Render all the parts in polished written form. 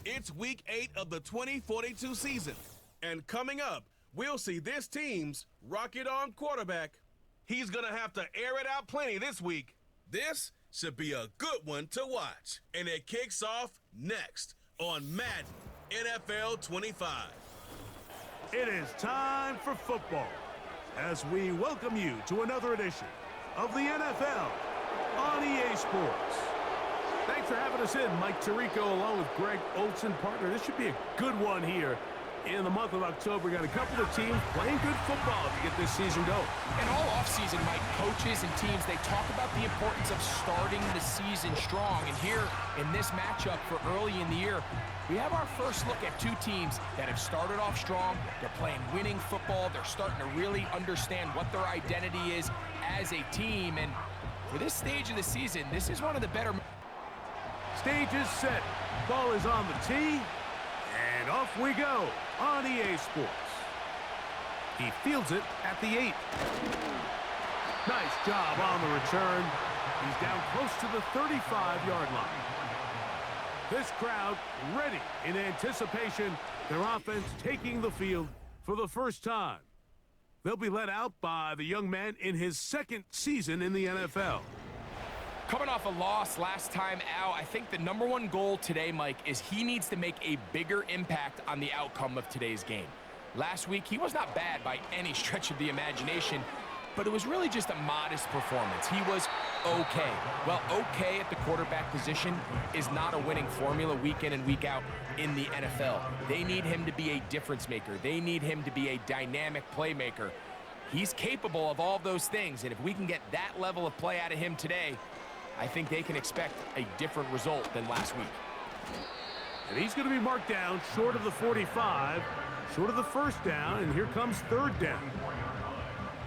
It's week 8 of the 2042 season. And coming up, we'll see this team's rocket-arm quarterback. He's going to have to air it out plenty this week. This should be a good one to watch. And it kicks off next on Madden NFL 25. It is time for football as we welcome you to another edition of the NFL on EA Sports. Thanks for having us in, Mike Tirico, along with Greg Olsen, partner. This should be a good one here in the month of October. We got a couple of teams playing good football to get this season going. And all offseason, Mike, coaches and teams, they talk about the importance of starting the season strong. And here in this matchup for early in the year, we have our first look at two teams that have started off strong. They're playing winning football. They're starting to really understand what their identity is as a team. And for this stage of the season, this is one of the better. Stage is set. Ball is on the tee. And off we go on EA Sports. He fields it at the 8. Nice job on the return. He's down close to the 35-yard line. This crowd ready in anticipation. Their offense taking the field for the first time. They'll be led out by the young man in his second season in the NFL. Coming off a loss last time out, I think the number one goal today, Mike, is he needs to make a bigger impact on the outcome of today's game. Last week, he was not bad by any stretch of the imagination, but it was really just a modest performance. He was okay. Well, okay at the quarterback position is not a winning formula week in and week out in the NFL. They need him to be a difference maker. They need him to be a dynamic playmaker. He's capable of all those things, and if we can get that level of play out of him today, I think they can expect a different result than last week. And he's going to be marked down short of the 45, short of the first down, and here comes third down.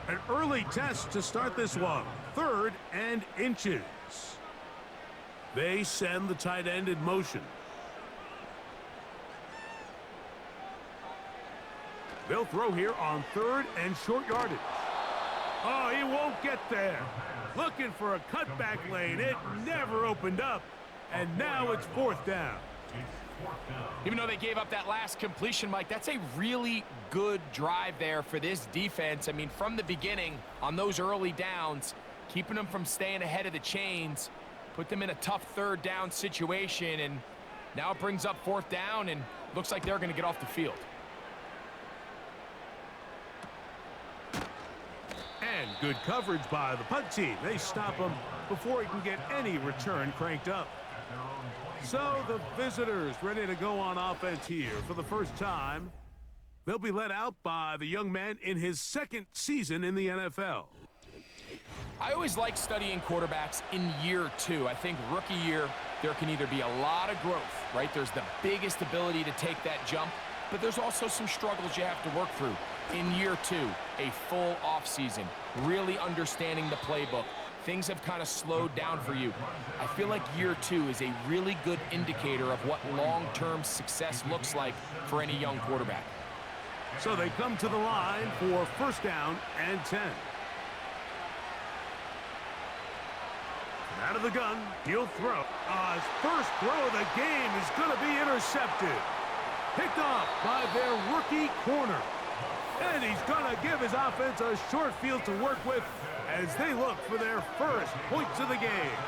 An early test to start this one, 3rd and inches. They send the tight end in motion. They'll throw here on 3rd and short yardage. Oh, he won't get there. Looking for a cutback lane. It never opened up. And now it's 4th down. Even though they gave up that last completion, Mike, that's a really good drive there for this defense. I mean, from the beginning, on those early downs, keeping them from staying ahead of the chains, put them in a tough 3rd down situation, and now it brings up 4th down, and looks like they're going to get off the field. And good coverage by the punt team. They stop him before he can get any return cranked up. So the visitors ready to go on offense here for the first time. They'll be led out by the young man in his second season in the NFL. I always like studying quarterbacks in year 2. I think rookie year, there can either be a lot of growth, right? There's the biggest ability to take that jump, but there's also some struggles you have to work through. In year 2, a full offseason, really understanding the playbook. Things have kind of slowed down for you. I feel like year 2 is a really good indicator of what long-term success looks like for any young quarterback. So they come to the line for first down and 10. Out of the gun, he'll throw. His first throw of the game is going to be intercepted. Picked off by their rookie corner. And he's going to give his offense a short field to work with as they look for their first points of the game.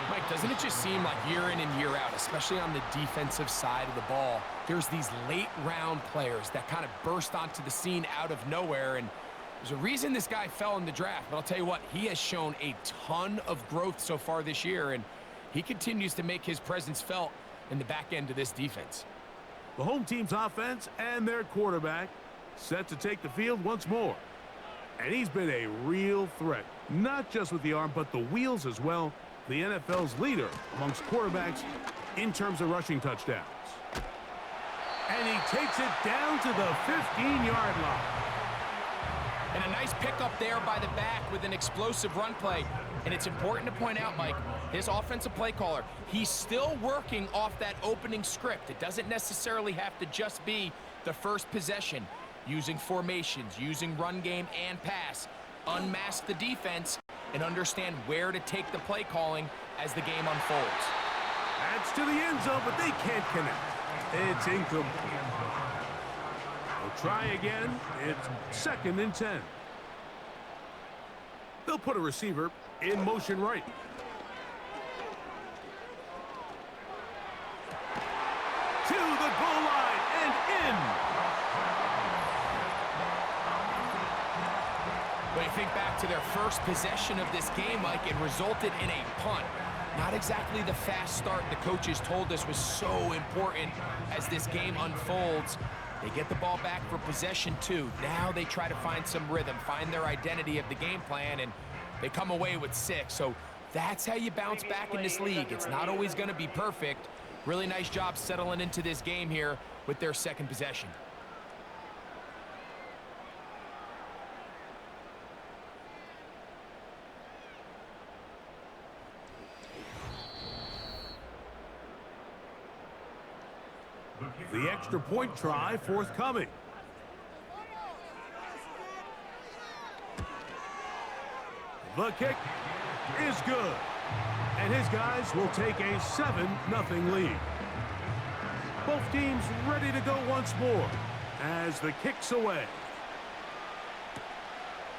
Mike, doesn't it just seem like year in and year out, especially on the defensive side of the ball, there's these late-round players that kind of burst onto the scene out of nowhere, and there's a reason this guy fell in the draft, but I'll tell you what, he has shown a ton of growth so far this year, and he continues to make his presence felt in the back end of this defense. The home team's offense and their quarterback set to take the field once more. And he's been a real threat, not just with the arm, but the wheels as well. The NFL's leader amongst quarterbacks in terms of rushing touchdowns. And he takes it down to the 15-yard line. And a nice pickup there by the back with an explosive run play. And it's important to point out, Mike, this offensive play caller, he's still working off that opening script. It doesn't necessarily have to just be the first possession. Using formations, using run game and pass, unmask the defense, and understand where to take the play calling as the game unfolds. Gets to the end zone, but they can't connect. It's incomplete. They'll try again. It's 2nd and 10. They'll put a receiver in motion right. To the goal line and in. When you think back to their first possession of this game, Mike, it resulted in a punt. Not exactly the fast start the coaches told us was so important as this game unfolds. They get the ball back for possession 2. Now they try to find some rhythm, find their identity of the game plan, and they come away with 6. So that's how you bounce back in this league. It's not always going to be perfect. Really nice job settling into this game here with their 2nd possession. The extra point try forthcoming. The kick is good. And his guys will take a 7-0 lead. Both teams ready to go once more as the kick's away.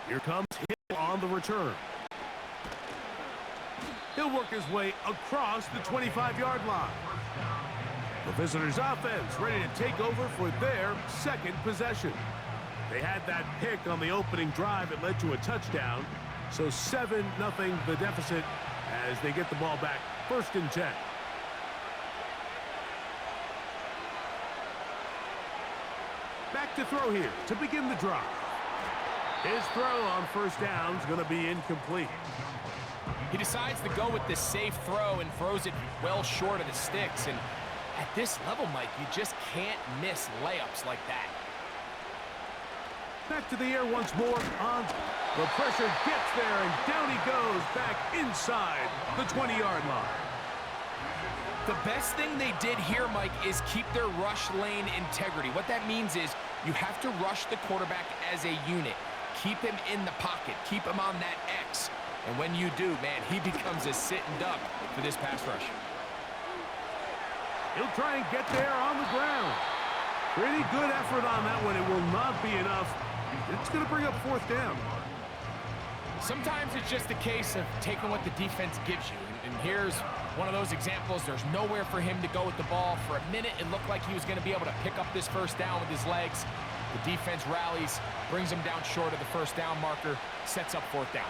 Here comes Hill on the return. He'll work his way across the 25-yard line. The visitors' offense ready to take over for their 2nd possession. They had that pick on the opening drive that led to a touchdown. So 7-0 the deficit as they get the ball back. 1st and 10. Back to throw here to begin the drive. His throw on 1st down is going to be incomplete. He decides to go with the safe throw and throws it well short of the sticks. And at this level, Mike, you just can't miss layups like that. Back to the air once more. The pressure gets there, and down he goes back inside the 20-yard line. The best thing they did here, Mike, is keep their rush lane integrity. What that means is you have to rush the quarterback as a unit. Keep him in the pocket. Keep him on that X. And when you do, man, he becomes a sitting duck for this pass rush. He'll try and get there on the ground. Pretty good effort on that one. It will not be enough. It's going to bring up 4th down. Sometimes it's just a case of taking what the defense gives you. And here's one of those examples. There's nowhere for him to go with the ball. For a minute, it looked like he was going to be able to pick up this 1st down with his legs. The defense rallies, brings him down short of the 1st down marker, sets up 4th down.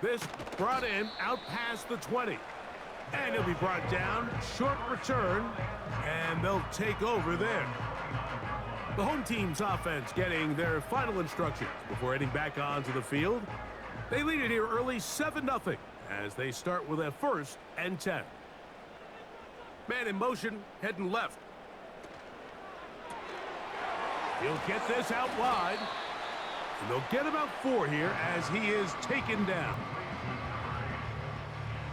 This brought in out past the 20. And he'll be brought down. Short return. And they'll take over there. The home team's offense getting their final instructions before heading back onto the field. They lead it here early 7-0 as they start with a 1st and 10. Man in motion, heading left. He'll get this out wide. And they'll get about 4 here as he is taken down.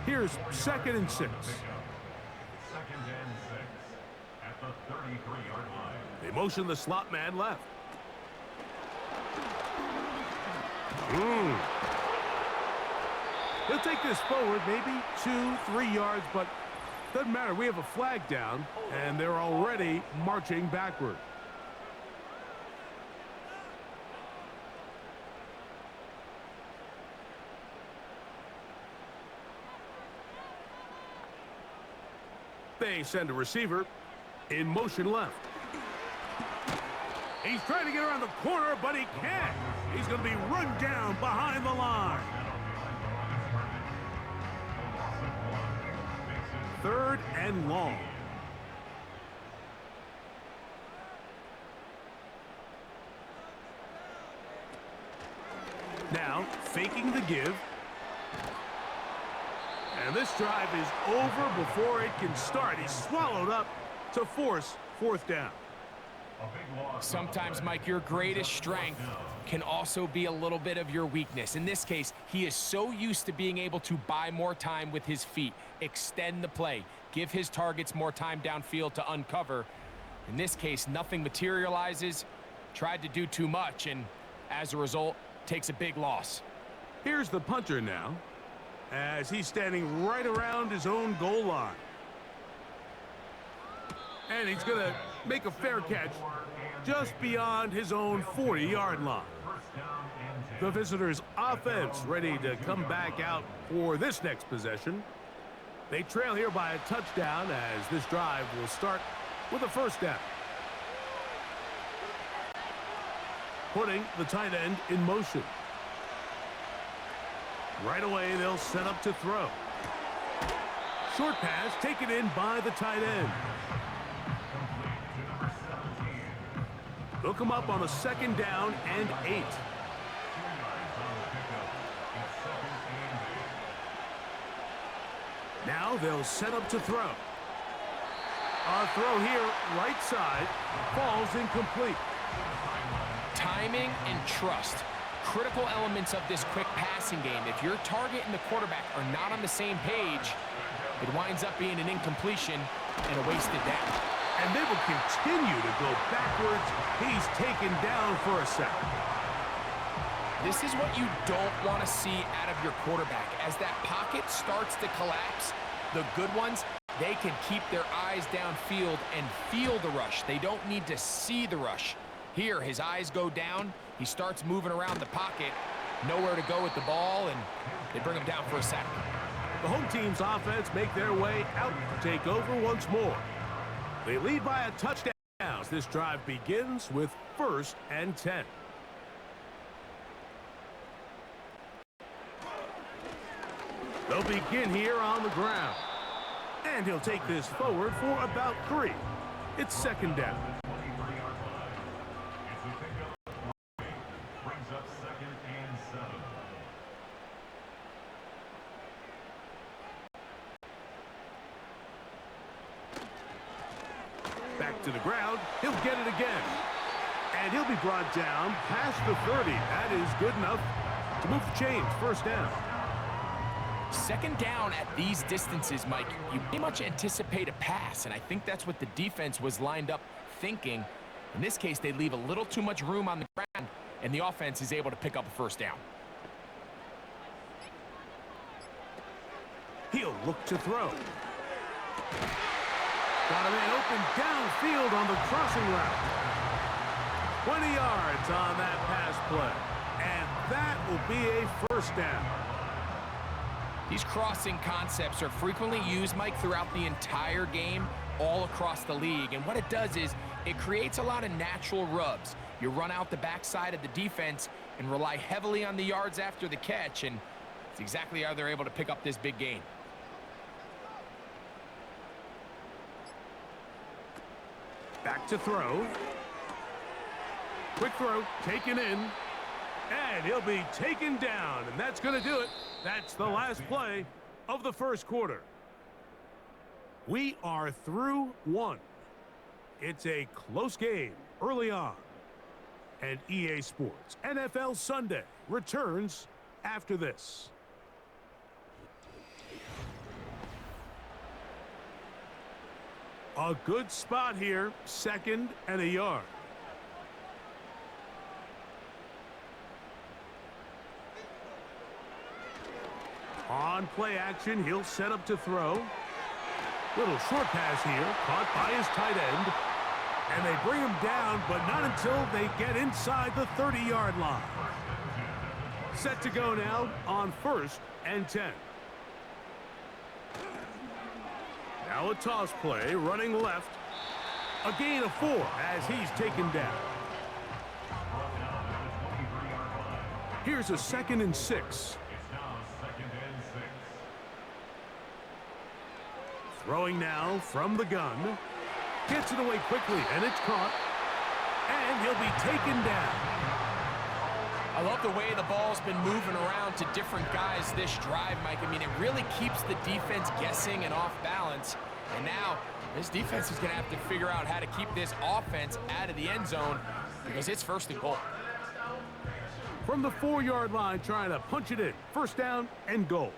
Here's 2nd and 6. 2nd and 6 at the 33-yard line. They motion the slot man left. He'll take this forward, maybe 2-3 yards, but doesn't matter. We have a flag down, and they're already marching backward. They send a receiver in motion left. He's trying to get around the corner, but he can't. He's going to be run down behind the line. 3rd and long. Now, faking the give. And this drive is over before it can start. He's swallowed up to force 4th down. Sometimes, Mike, your greatest strength can also be a little bit of your weakness. In this case, he is so used to being able to buy more time with his feet, extend the play, give his targets more time downfield to uncover. In this case, nothing materializes, tried to do too much, and as a result, takes a big loss. Here's the punter now, as he's standing right around his own goal line. And he's going to make a fair catch just beyond his own 40-yard line. The visitors' offense ready to come back out for this next possession. They trail here by a touchdown as this drive will start with a first down. Putting the tight end in motion. Right away, they'll set up to throw. Short pass taken in by the tight end. They'll come up on a second down and 8. Now they'll set up to throw. A throw here, right side, falls incomplete. Timing and trust, critical elements of this quick passing game. If your target and the quarterback are not on the same page, it winds up being an incompletion and a wasted down. And they will continue to go backwards. He's taken down for a second. This is what you don't want to see out of your quarterback. As that pocket starts to collapse, the good ones, they can keep their eyes downfield and feel the rush. They don't need to see the rush. Here, his eyes go down. He starts moving around the pocket. Nowhere to go with the ball, and they bring him down for a sack. The home team's offense make their way out to take over once more. They lead by a touchdown. This drive begins with 1st and 10. They'll begin here on the ground. And he'll take this forward for about 3. It's second down. Brings up 2nd and 7. Back to the ground. He'll get it again. And he'll be brought down past the 30. That is good enough to move the chains. First down. Second down at these distances, Mike, you pretty much anticipate a pass, and I think that's what the defense was lined up thinking. In this case, they leave a little too much room on the ground, and the offense is able to pick up a first down. He'll look to throw. Got a man open downfield on the crossing route. 20 yards on that pass play. And that will be a first down. These crossing concepts are frequently used, Mike, throughout the entire game, all across the league. And what it does is it creates a lot of natural rubs. You run out the backside of the defense and rely heavily on the yards after the catch, and it's exactly how they're able to pick up this big gain. Back to throw. Quick throw, taken in. And he'll be taken down, and that's going to do it. That's the last play of the first quarter. We are through 1. It's a close game early on. And EA Sports NFL Sunday returns after this. A good spot here, 2nd and a yard. On play action, he'll set up to throw. Little short pass here, caught by his tight end. And they bring him down, but not until they get inside the 30-yard line. Set to go now on 1st and 10. Now a toss play, running left. A gain of 4 as he's taken down. Here's a 2nd and 6. Throwing now from the gun. Gets it away quickly, and it's caught. And he'll be taken down. I love the way the ball's been moving around to different guys this drive, Mike. I mean, it really keeps the defense guessing and off balance. And now this defense is going to have to figure out how to keep this offense out of the end zone because it's 1st and goal. From the 4-yard line, trying to punch it in. First down and goal.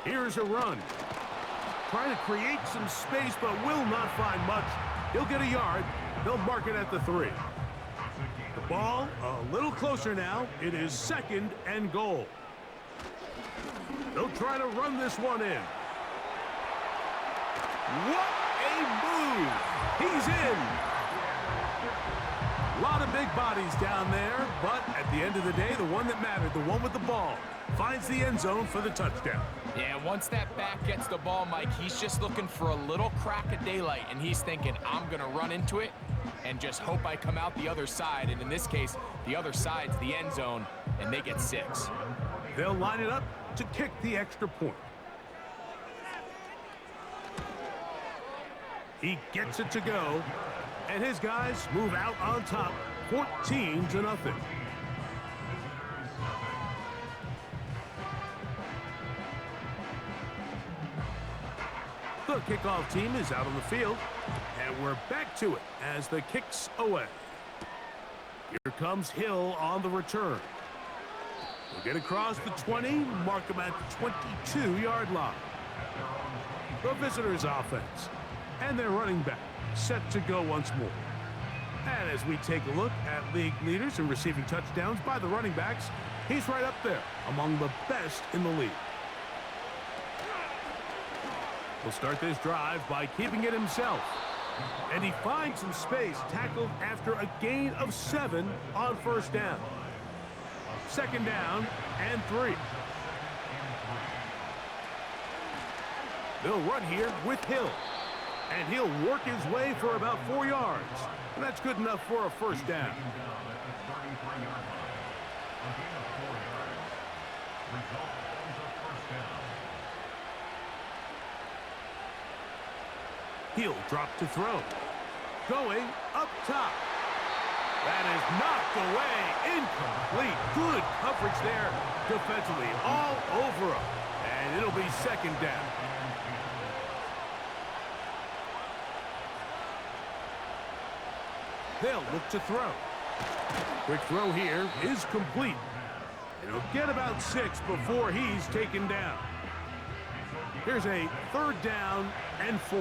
Here's a run. Trying to create some space, but will not find much. He'll get a yard. They'll mark it at the 3. The ball a little closer now. It is 2nd and goal. They'll try to run this one in. What a move! He's in! A lot of big bodies down there, but at the end of the day, the one that mattered, the one with the ball, finds the end zone for the touchdown. Yeah, once that back gets the ball, Mike, he's just looking for a little crack of daylight, and he's thinking, I'm going to run into it and just hope I come out the other side. And in this case, the other side's the end zone, and they get 6. They'll line it up to kick the extra point. He gets it to go, and his guys move out on top, 14-0. The kickoff team is out on the field, and we're back to it as the kick's away. Here comes Hill on the return. We'll get across the 20, mark them at the 22-yard line. The visitors' offense and their running back set to go once more. And as we take a look at league leaders in receiving touchdowns by the running backs, he's right up there among the best in the league. He'll start this drive by keeping it himself. And he finds some space, tackled after a gain of 7 on first down. 2nd down and 3. They'll run here with Hill. And he'll work his way for about 4 yards. And that's good enough for a first down. He'll drop to throw. Going up top. That is knocked away. Incomplete. Good coverage there defensively. All over him. And it'll be 2nd down. They'll look to throw. Quick throw here is complete. And he'll get about 6 before he's taken down. Here's a 3rd down and 4.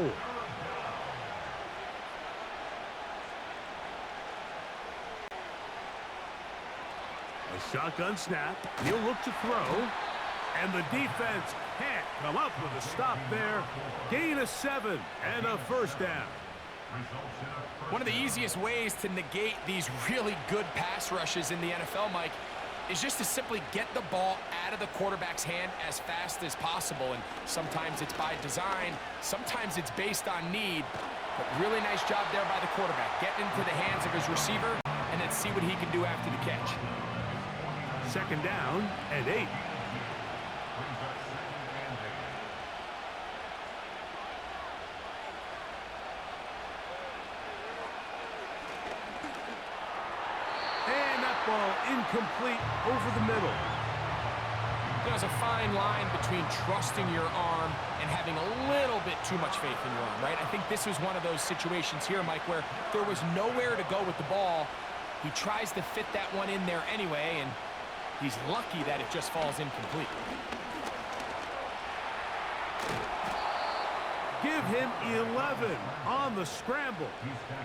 A shotgun snap. He'll look to throw. And the defense can't come up with a stop there. Gain of 7 and a first down. One of the easiest ways to negate these really good pass rushes in the NFL, Mike, is just to simply get the ball out of the quarterback's hand as fast as possible. And sometimes it's by design, sometimes it's based on need. But really nice job there by the quarterback. Get into the hands of his receiver and then see what he can do after the catch. 2nd down and 8. Ball incomplete over the middle. There's a fine line between trusting your arm and having a little bit too much faith in your arm, right? I think this was one of those situations here, Mike, where there was nowhere to go with the ball. He tries to fit that one in there anyway, and he's lucky that it just falls incomplete. Give him 11 on the scramble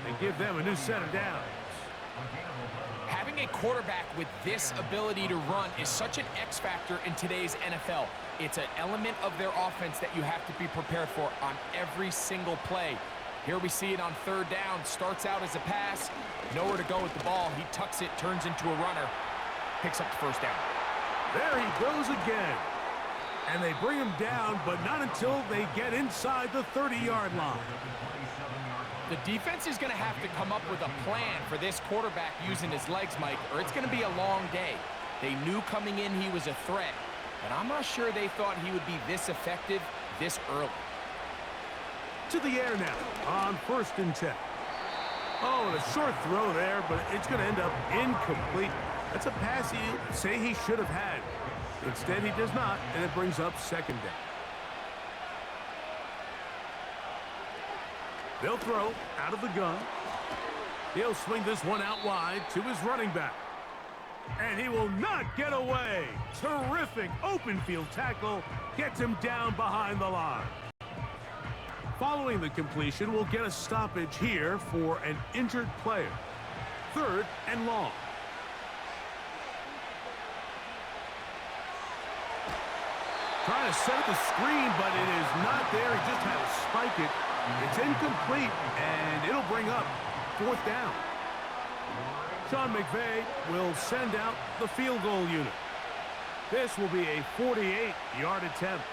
and give them a new set of downs. Having a quarterback with this ability to run is such an X factor in today's NFL. It's an element of their offense that you have to be prepared for on every single play. Here we see it on 3rd down. Starts out as a pass. Nowhere to go with the ball. He tucks it, turns into a runner. Picks up the first down. There he goes again. And they bring him down, but not until they get inside the 30-yard line. The defense is going to have to come up with a plan for this quarterback using his legs, Mike, or it's going to be a long day. They knew coming in he was a threat, but I'm not sure they thought he would be this effective this early. To the air now on 1st and 10. Oh, and a short throw there, but it's going to end up incomplete. That's a pass he say he should have had. Instead, he does not, and it brings up 2nd down. They'll throw out of the gun. He'll swing this one out wide to his running back. And he will not get away. Terrific open field tackle. Gets him down behind the line. Following the completion, we'll get a stoppage here for an injured player. 3rd and long. Trying to set up the screen, but it is not there. He just had to spike it. It's incomplete, and it'll bring up 4th down. Sean McVay will send out the field goal unit. This will be a 48-yard attempt.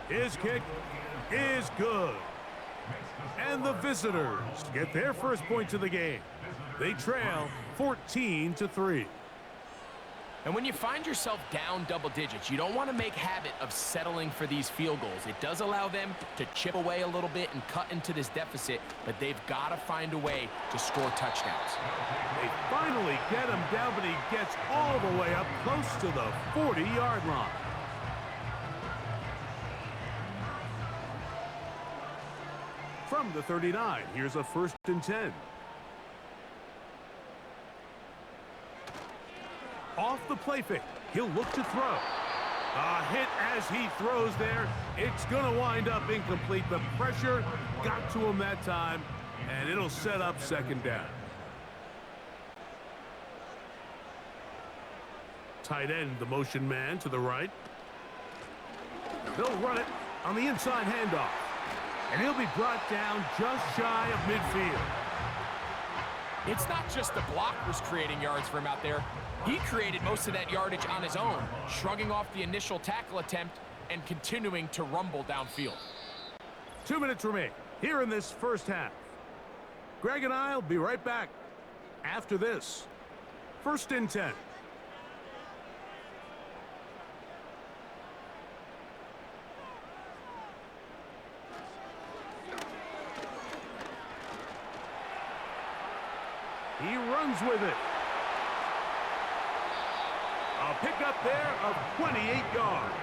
His kick is good. And the visitors get their first points of the game. They trail 14-3. And when you find yourself down double digits, you don't want to make habit of settling for these field goals. It does allow them to chip away a little bit and cut into this deficit, but they've got to find a way to score touchdowns. They finally get him down, but he gets all the way up close to the 40-yard line. From the 39, here's a 1st and 10. Off the play fake, he'll look to throw. A hit as he throws there. It's going to wind up incomplete. The pressure got to him that time, and it'll set up 2nd down. Tight end, the motion man to the right. They'll run it on the inside handoff. And he'll be brought down just shy of midfield. It's not just the blockers creating yards for him out there. He created most of that yardage on his own, shrugging off the initial tackle attempt and continuing to rumble downfield. 2 minutes remain here in this first half. Greg and I will be right back after this. 1st and 10. He runs with it. A pickup there of 28 yards.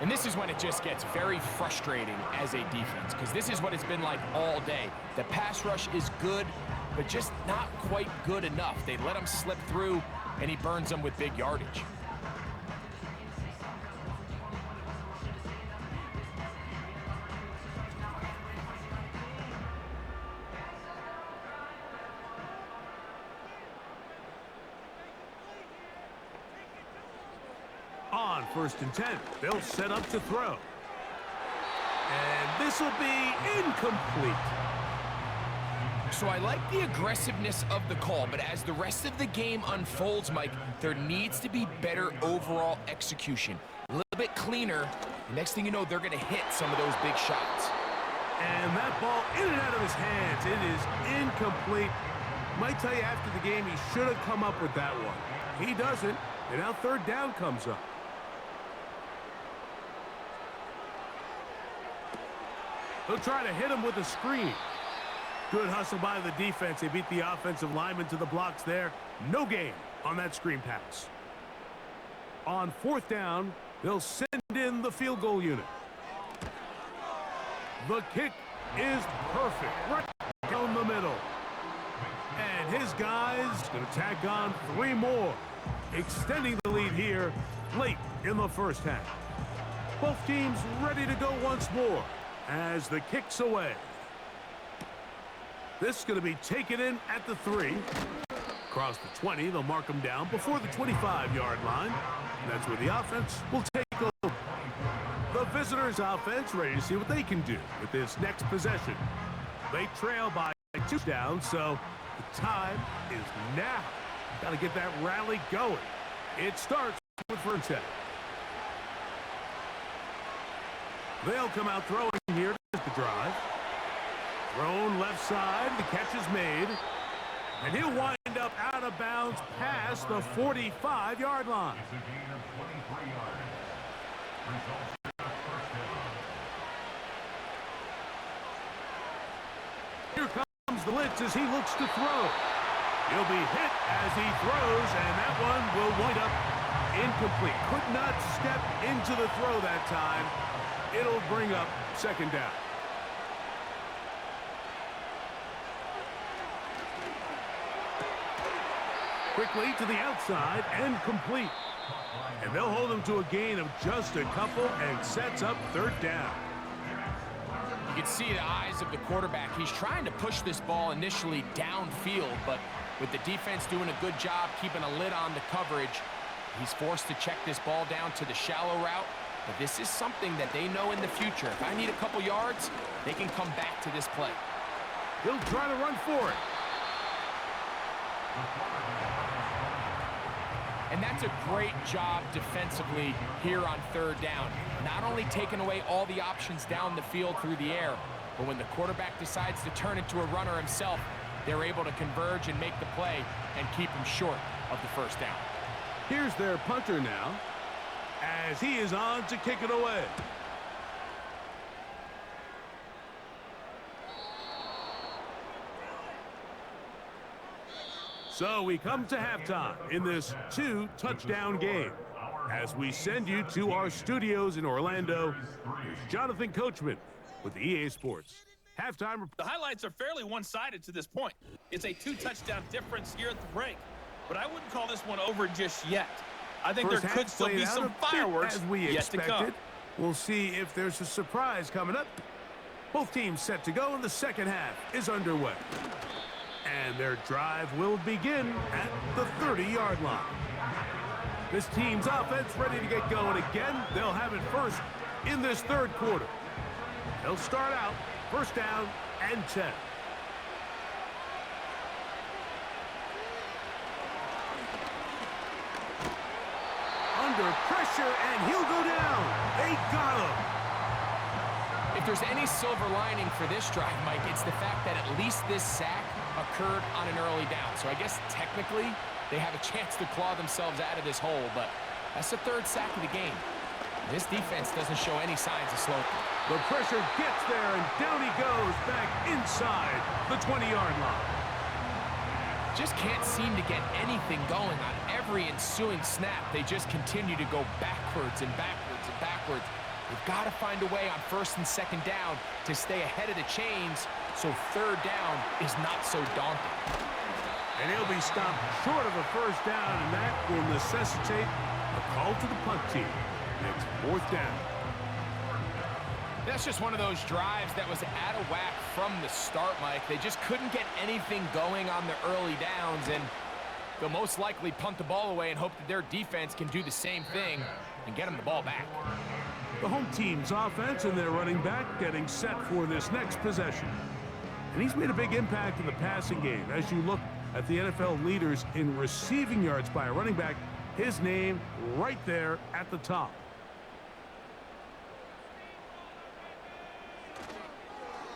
And this is when it just gets very frustrating as a defense, because this is what it's been like all day. The pass rush is good, but just not quite good enough. They let him slip through, and he burns them with big yardage. On 1st and 10, they'll set up to throw. And this will be incomplete. So I like the aggressiveness of the call, but as the rest of the game unfolds, Mike, there needs to be better overall execution. A little bit cleaner. Next thing you know, they're going to hit some of those big shots. And that ball in and out of his hands. It is incomplete. Might tell you after the game he should have come up with that one. He doesn't, and now 3rd down comes up. They'll try to hit him with a screen. Good hustle by the defense. They beat the offensive lineman to the blocks there. No gain on that screen pass. On 4th down, they'll send in the field goal unit. The kick is perfect. Right down the middle. And his guys going to tack on 3 more, extending the lead here late in the first half. Both teams ready to go once more as the kick's away. This is going to be taken in at the 3. Across the 20, they'll mark them down before the 25-yard line. And that's where the offense will take over. The visitors' offense ready to see what they can do with this next possession. They trail by 2 downs, so the time is now. Got to get that rally going. It starts with 1st and 10. They'll come out throwing here to the drive. Thrown left side, the catch is made. And he'll wind up out of bounds past the 45-yard line. It's a gain of 23 yards. Results in a 1st down. Here comes the blitz as he looks to throw. He'll be hit as he throws, and that one will wind up incomplete. Could not step into the throw that time. It'll bring up 2nd down. Quickly to the outside and complete. And they'll hold them to a gain of just a couple and sets up third down. You can see the eyes of the quarterback. He's trying to push this ball initially downfield, but with the defense doing a good job keeping a lid on the coverage, he's forced to check this ball down to the shallow route. But this is something that they know in the future. If I need a couple yards, they can come back to this play. He'll try to run for it. And that's a great job defensively here on third down. Not only taking away all the options down the field through the air, but when the quarterback decides to turn into a runner himself, they're able to converge and make the play and keep him short of the first down. Here's their punter now, as he is on to kick it away. So we come to halftime in this 2-touchdown game. As we send you to our studios in Orlando, here's Jonathan Coachman with the EA Sports halftime. The highlights are fairly one-sided to this point. It's a 2-touchdown difference here at the break, but I wouldn't call this one over just yet. I think there could still be some fireworks as we yet to come. expected. We'll see if there's a surprise coming up. Both teams set to go, and the second half is underway. And their drive will begin at the 30-yard line. This team's offense ready to get going again. They'll have it first in this third quarter. They'll start out first down and 10. Under pressure, and he'll go down. They got him. If there's any silver lining for this drive, Mike, it's the fact that at least this sack occurred on an early down. So I guess technically they have a chance to claw themselves out of this hole, but that's the third sack of the game. This defense doesn't show any signs of slowing. The pressure gets there, and down he goes back inside the 20-yard line. Just can't seem to get anything going on every ensuing snap. They just continue to go backwards and backwards and backwards. They've got to find a way on first and second down to stay ahead of the chains so third down is not so daunting. And he'll be stopped short of a first down, and that will necessitate a call to the punt team. It's fourth down. That's just one of those drives that was out of whack from the start, Mike. They just couldn't get anything going on the early downs, and they'll most likely punt the ball away and hope that their defense can do the same thing and get them the ball back. The home team's offense and their running back getting set for this next possession. And he's made a big impact in the passing game. As you look at the NFL leaders in receiving yards by a running back, his name right there at the top.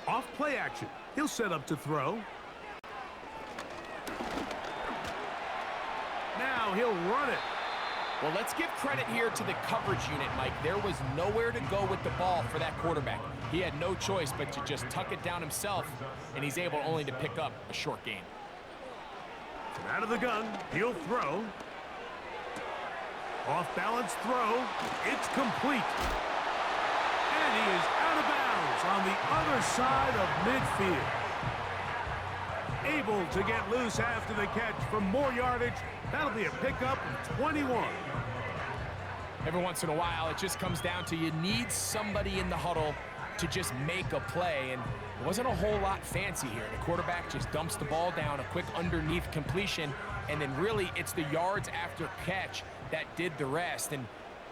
Off play action. He'll set up to throw. Now he'll run it. Well, let's give credit here to the coverage unit, Mike. There was nowhere to go with the ball for that quarterback. He had no choice but to just tuck it down himself, and he's able only to pick up a short gain. Out of the gun, he'll throw. Off balance throw. It's complete. And he is out of bounds on the other side of midfield. Able to get loose after the catch for more yardage. That'll be a pickup of 21. Every once in a while, it just comes down to you need somebody in the huddle to just make a play, and it wasn't a whole lot fancy here. The quarterback just dumps the ball down, a quick underneath completion, and then really it's the yards after catch that did the rest, and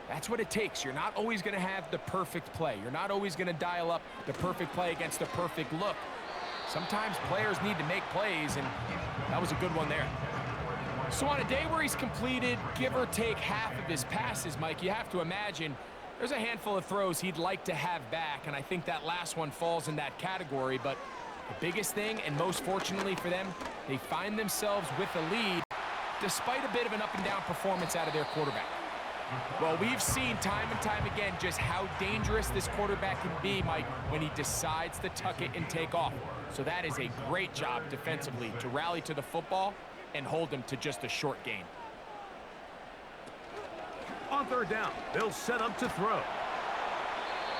that's what it takes. You're not always going to have the perfect play. You're not always going to dial up the perfect play against the perfect look. Sometimes players need to make plays, and that was a good one there. So on a day where he's completed, give or take half of his passes, Mike, you have to imagine there's a handful of throws he'd like to have back, and I think that last one falls in that category. But the biggest thing, and most fortunately for them, they find themselves with a lead despite a bit of an up-and-down performance out of their quarterback. Well, we've seen time and time again just how dangerous this quarterback can be, Mike, when he decides to tuck it and take off. So that is a great job defensively to rally to the football and hold him to just a short gain. On third down, they'll set up to throw.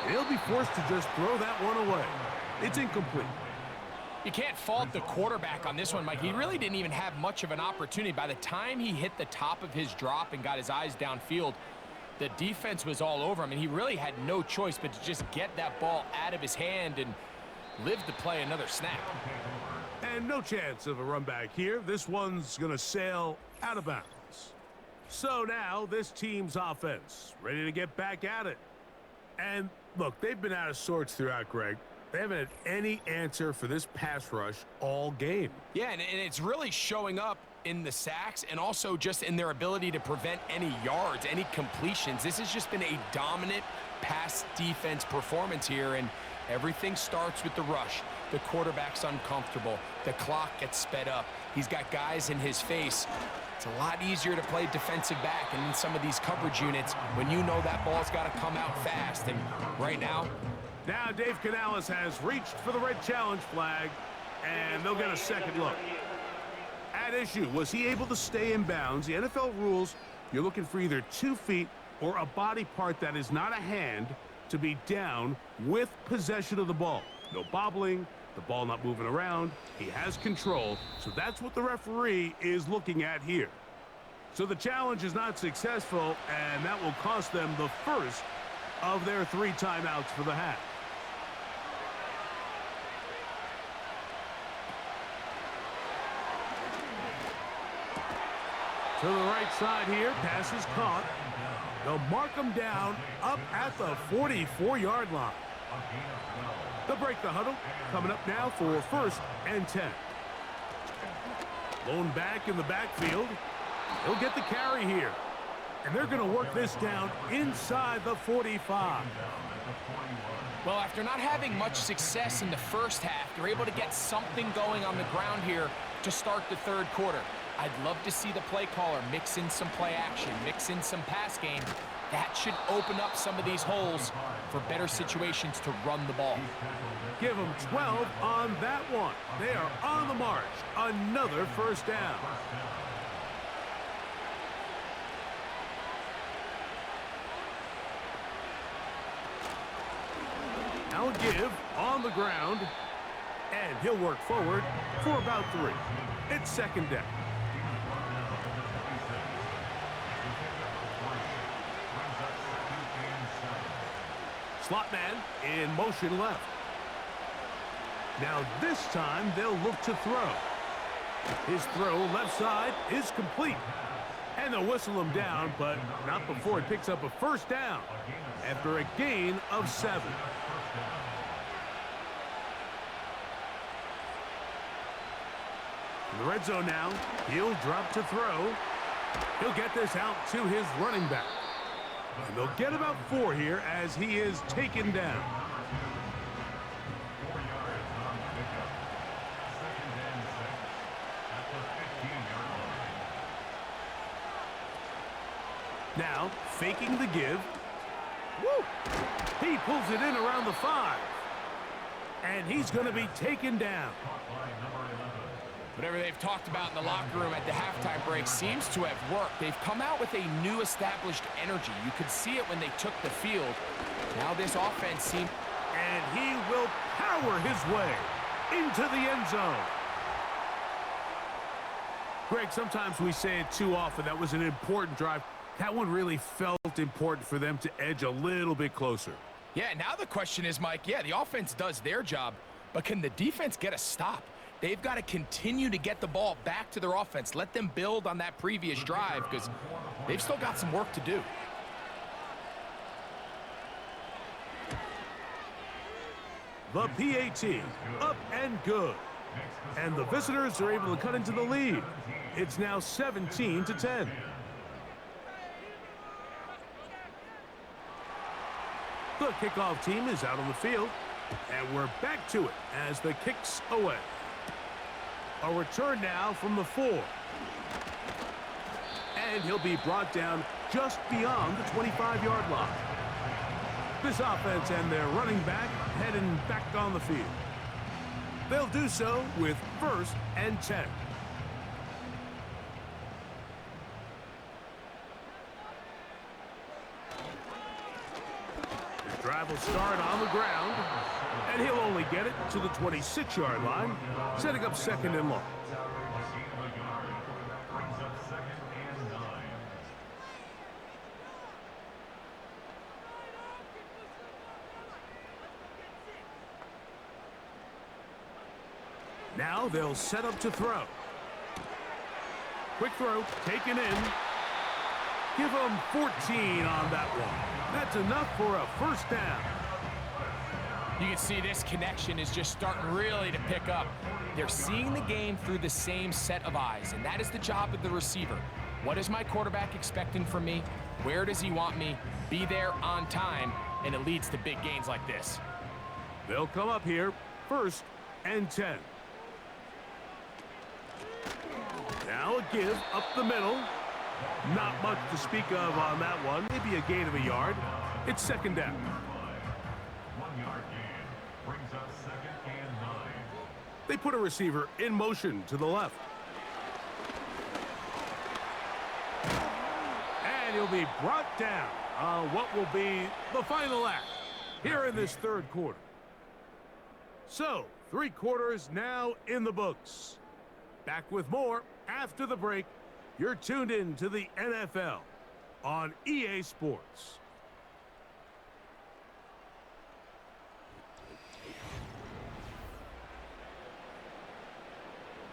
He'll be forced to just throw that one away. It's incomplete. You can't fault the quarterback on this one, Mike. He really didn't even have much of an opportunity. By the time he hit the top of his drop and got his eyes downfield, The defense was all over him, and he really had no choice but to just get that ball out of his hand and live to play another snap. And no chance of a run back here. This one's going to sail out of bounds. So now this team's offense ready to get back at it. And look, they've been out of sorts throughout, Greg. They haven't had any answer for this pass rush all game. Yeah, and it's really showing up in the sacks and also just in their ability to prevent any yards, any completions. This has just been a dominant pass defense performance here, and everything starts with the rush. The quarterback's uncomfortable. The clock gets sped up. He's got guys in his face. It's a lot easier to play defensive back and in some of these coverage units when you know that ball's got to come out fast. And right now Dave Canales has reached for the red challenge flag, and they'll get a second look. At issue, was he able to stay in bounds? The NFL rules, you're looking for either 2 feet or a body part that is not a hand to be down with possession of the ball. No bobbling, the ball not moving around. He has control, so that's what the referee is looking at here. So the challenge is not successful, and that will cost them the first of their 3 timeouts for the half. To the right side here, pass is caught. They'll mark him down up at the 44-yard line. They'll break the huddle. Coming up now for 1st and 10. Lone back in the backfield. He'll get the carry here. And they're going to work this down inside the 45. Well, after not having much success in the first half, they're able to get something going on the ground here to start the 3rd quarter. I'd love to see the play caller mix in some play action, mix in some pass game. That should open up some of these holes for better situations to run the ball. Give them 12 on that one. They are on the march. Another 1st down. Now give on the ground, and he'll work forward for about 3. It's 2nd down. Slot man in motion left. Now this time they'll look to throw. His throw left side is complete. And they'll whistle him down, but not before he picks up a 1st down after a gain of 7. In the red zone now, he'll drop to throw. He'll get this out to his running back. And they'll get about 4 here as he is taken down. Now, faking the give. Woo! He pulls it in around the 5. And he's going to be taken down. Whatever they've talked about in the locker room at the halftime break seems to have worked. They've come out with a new established energy. You could see it when they took the field. Now this offense seems... And he will power his way into the end zone. Greg, sometimes we say it too often. That was an important drive. That one really felt important for them to edge a little bit closer. Yeah, now the question is, Mike, yeah, the offense does their job, but can the defense get a stop? They've got to continue to get the ball back to their offense. Let them build on that previous drive because they've still got some work to do. The PAT, up and good. And the visitors are able to cut into the lead. It's now 17-10. The kickoff team is out on the field. And we're back to it as the kick's away. A return now from the 4. And he'll be brought down just beyond the 25-yard line. This offense and their running back heading back on the field. They'll do so with 1st and 10. His drive will start on the ground. And he'll only get it to the 26-yard line, setting up 2nd and long. Now they'll set up to throw. Quick throw, taken in. Give them 14 on that one. That's enough for a first down. You can see this connection is just starting really to pick up. They're seeing the game through the same set of eyes, and that is the job of the receiver. What is my quarterback expecting from me? Where does he want me? Be there on time, and it leads to big gains like this. They'll come up here, 1st and 10. Now a give up the middle. Not much to speak of on that one. Maybe a gain of a yard. It's 2nd down. 1 yard gain brings up 2nd and 9. They put a receiver in motion to the left. And he'll be brought down on what will be the final act here in this 3rd quarter. So, 3 quarters now in the books. Back with more after the break. You're tuned in to the NFL on EA Sports.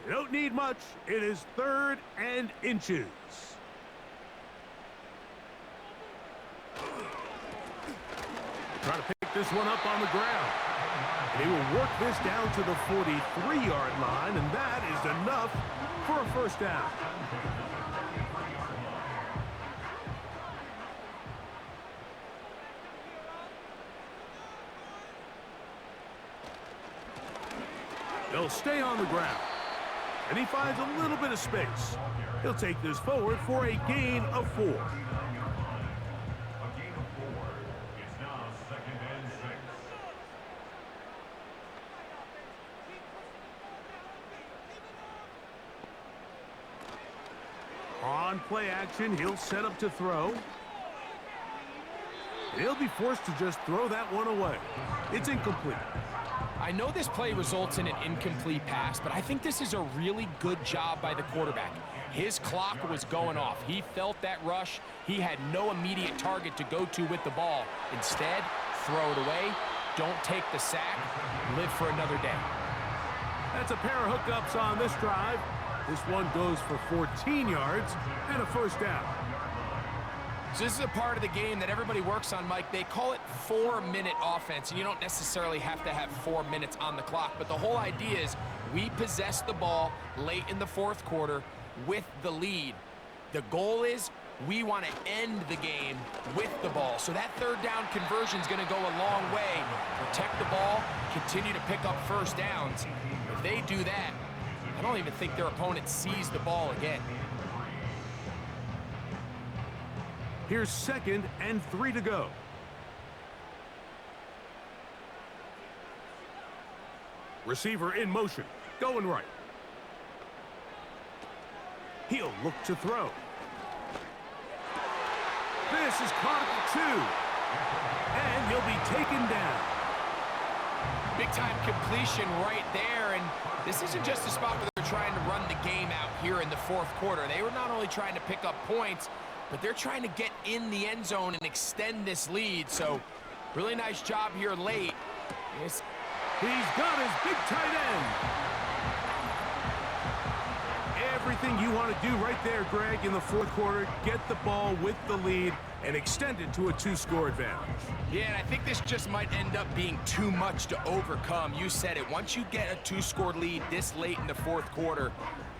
You don't need much. It is 3rd and inches. Trying to pick this one up on the ground. And he will work this down to the 43-yard line, and that is enough for a first down. They'll stay on the ground. And he finds a little bit of space. He'll take this forward for a gain of 4. A gain of 4. It's now 2nd and 6. On play action, he'll set up to throw. He'll be forced to just throw that one away. It's incomplete. I know this play results in an incomplete pass, but I think this is a really good job by the quarterback. His clock was going off. He felt that rush. He had no immediate target to go to with the ball. Instead, throw it away. Don't take the sack. Live for another day. That's a pair of hookups on this drive. This one goes for 14 yards and a first down. So this is a part of the game that everybody works on, Mike. They call it 4-minute offense, and you don't necessarily have to have 4 minutes on the clock. But the whole idea is we possess the ball late in the 4th quarter with the lead. The goal is we want to end the game with the ball. So that 3rd down conversion is going to go a long way. Protect the ball, continue to pick up first downs. If they do that, I don't even think their opponent sees the ball again. Here's 2nd and 3 to go. Receiver in motion, going right. He'll look to throw. This is caught at the 2. And he'll be taken down. Big-time completion right there, and this isn't just a spot where they're trying to run the game out here in the 4th quarter. They were not only trying to pick up points, but they're trying to get in the end zone and extend this lead. So, really nice job here late. He's got his big tight end. Everything you want to do right there, Greg, in the 4th quarter. Get the ball with the lead and extend it to a 2-score advantage. Yeah, and I think this just might end up being too much to overcome. You said it. Once you get a 2-score lead this late in the 4th quarter,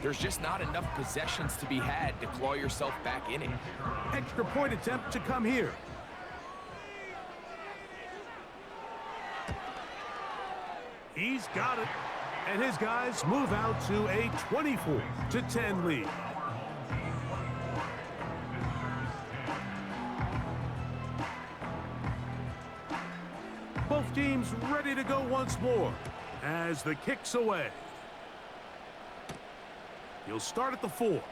there's just not enough possessions to be had to claw yourself back in it. Extra point attempt to come here. He's got it. And his guys move out to a 24-10 lead. Both teams ready to go once more as the kick's away. He'll start at the 4.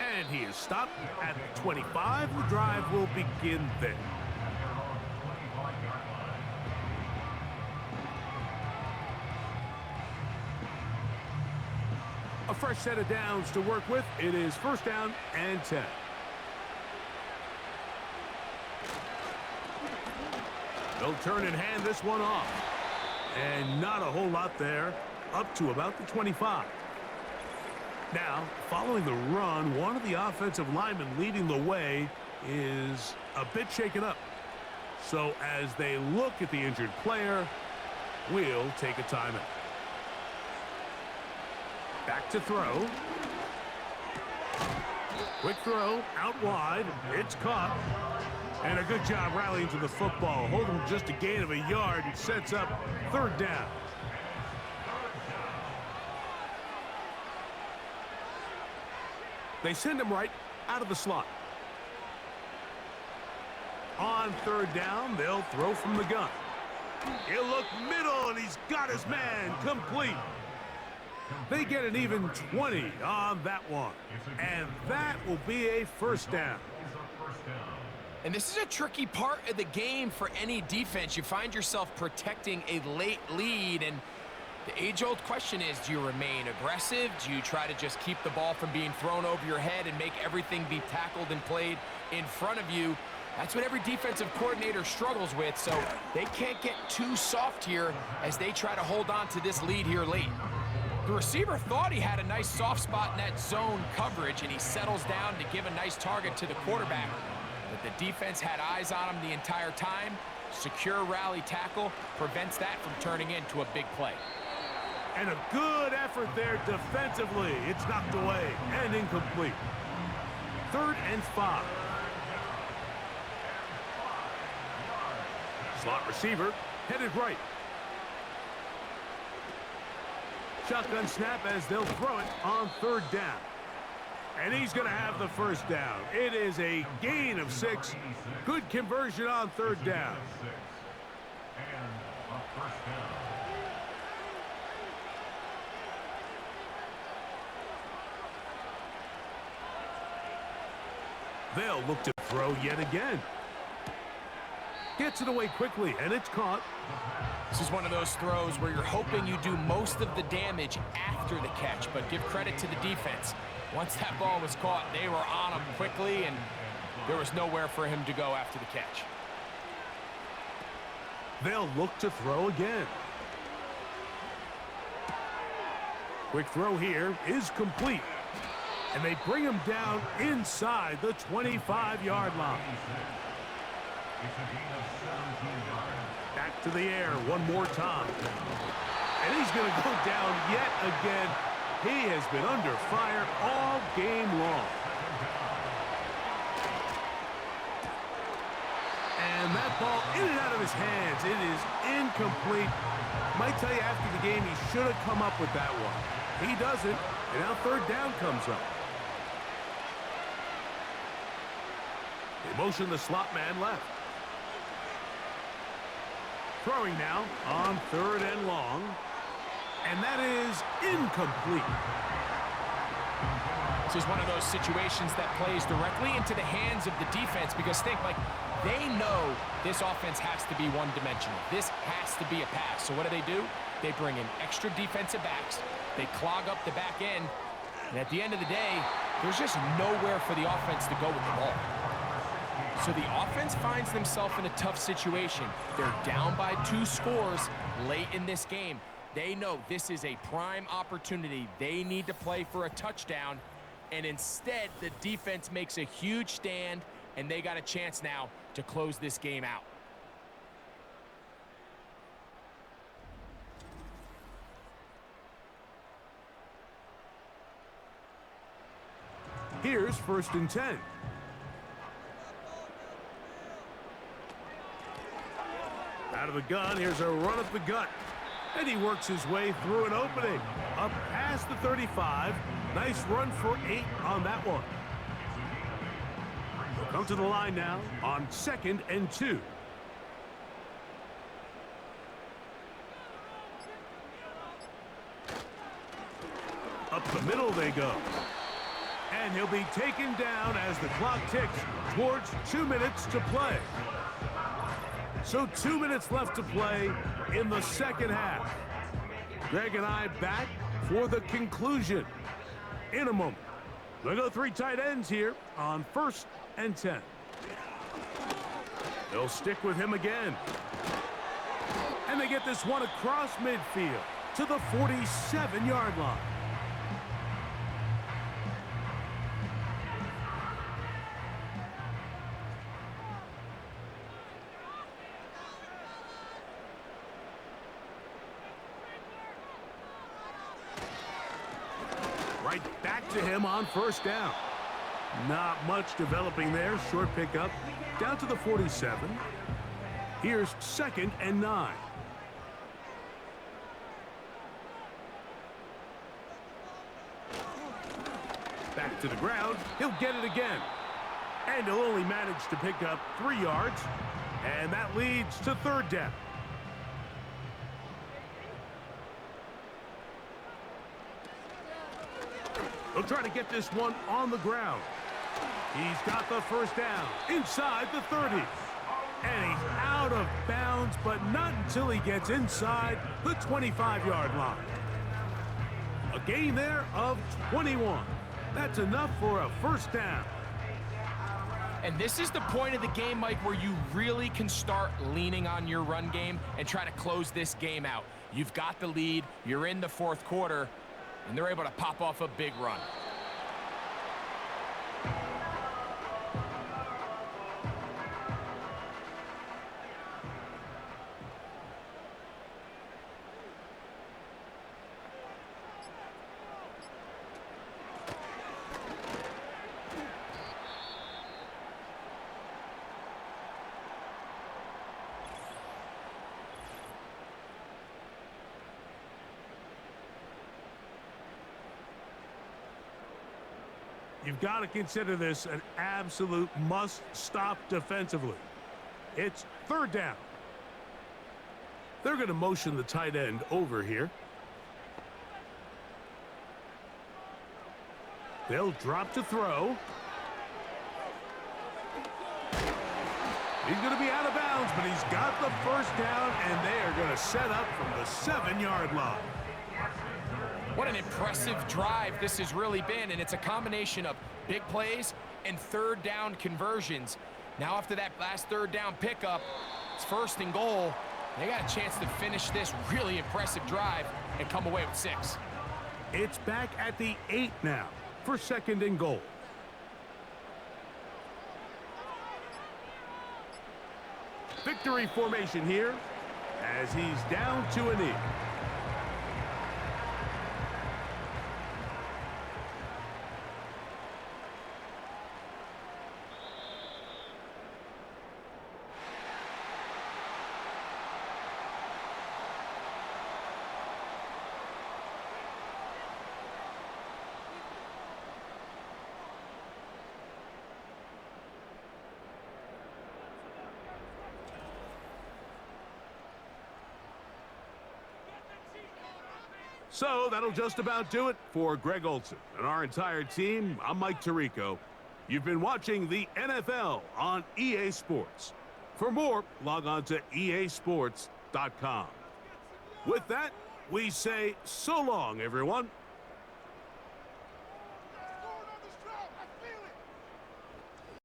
And he is stopped at the 25. The drive will begin there. A fresh set of downs to work with. It is 1st down and 10. They'll turn and hand this one off. And not a whole lot there, up to about the 25. Now, following the run, one of the offensive linemen leading the way is a bit shaken up. So as they look at the injured player, we'll take a timeout. Back to throw. Quick throw, out wide. It's caught. And a good job rallying to the football. Holding just a gain of a yard and sets up third down. They send him right out of the slot. On third down, they'll throw from the gun. He'll look middle, and he's got his man complete. They get an even 20 on that one. And that will be a first down. And this is a tricky part of the game for any defense. You find yourself protecting a late lead, and the age-old question is, do you remain aggressive? Do you try to just keep the ball from being thrown over your head and make everything be tackled and played in front of you? That's what every defensive coordinator struggles with, so they can't get too soft here as they try to hold on to this lead here late. The receiver thought he had a nice soft spot in that zone coverage, and he settles down to give a nice target to the quarterback. But the defense had eyes on him the entire time. Secure rally tackle prevents that from turning into a big play. And a good effort there defensively. It's knocked away and incomplete. 3rd and 5. Slot receiver headed right. Shotgun snap as they'll throw it on 3rd down. And he's going to have the first down. It is a gain of 6. Good conversion on 3rd down. They'll look to throw yet again. Gets it away quickly, and it's caught. This is one of those throws where you're hoping you do most of the damage after the catch, but give credit to the defense. Once that ball was caught, they were on him quickly, and there was nowhere for him to go after the catch. They'll look to throw again. Quick throw here is complete. And they bring him down inside the 25-yard line. Back to the air one more time. And he's going to go down yet again. He has been under fire all game long. And that ball in and out of his hands. It is incomplete. Might tell you after the game he should have come up with that one. He doesn't, and now 3rd down comes up. They motion the slot man left. Throwing now on 3rd and long. And that is incomplete. This is one of those situations that plays directly into the hands of the defense, because think, like, they know this offense has to be one-dimensional. This has to be a pass. So what do? They bring in extra defensive backs. They clog up the back end. And at the end of the day, there's just nowhere for the offense to go with the ball. So the offense finds themselves in a tough situation. They're down by 2 scores late in this game. They know this is a prime opportunity. They need to play for a touchdown. And instead, the defense makes a huge stand, and they got a chance now to close this game out. Here's 1st and 10. Out of the gun, here's a run up the gut. And he works his way through an opening. Up past the 35. Nice run for 8 on that one. He'll come to the line now on 2nd and 2. Up the middle they go. And he'll be taken down as the clock ticks towards 2 minutes to play. So 2 minutes left to play in the second half. Greg and I back for the conclusion in a moment. We'll go 3 tight ends here on 1st and 10. They'll stick with him again. And they get this one across midfield to the 47-yard line. Right back to him on first down. Not much developing there. Short pickup down to the 47. Here's 2nd and 9. Back to the ground. He'll get it again. And he'll only manage to pick up 3 yards. And that leads to 3rd down. He'll try to get this one on the ground. He's got the first down inside the 30. And he's out of bounds, but not until he gets inside the 25-yard line. A gain there of 21. That's enough for a first down. And this is the point of the game, Mike, where you really can start leaning on your run game and try to close this game out. You've got the lead, you're in the 4th quarter, and they're able to pop off a big run. You've got to consider this an absolute must-stop defensively. It's 3rd down. They're going to motion the tight end over here. They'll drop to throw. He's going to be out of bounds, but he's got the first down, and they are going to set up from the 7-yard line. What an impressive drive this has really been, and it's a combination of big plays and 3rd down conversions. Now after that last 3rd down pickup, it's 1st and goal. They got a chance to finish this really impressive drive and come away with 6. It's back at the 8 now for 2nd and goal. Victory formation here as he's down to a knee. So that'll just about do it for Greg Olsen and our entire team. I'm Mike Tirico. You've been watching the NFL on EA Sports. For more, log on to easports.com. With that, we say so long, everyone.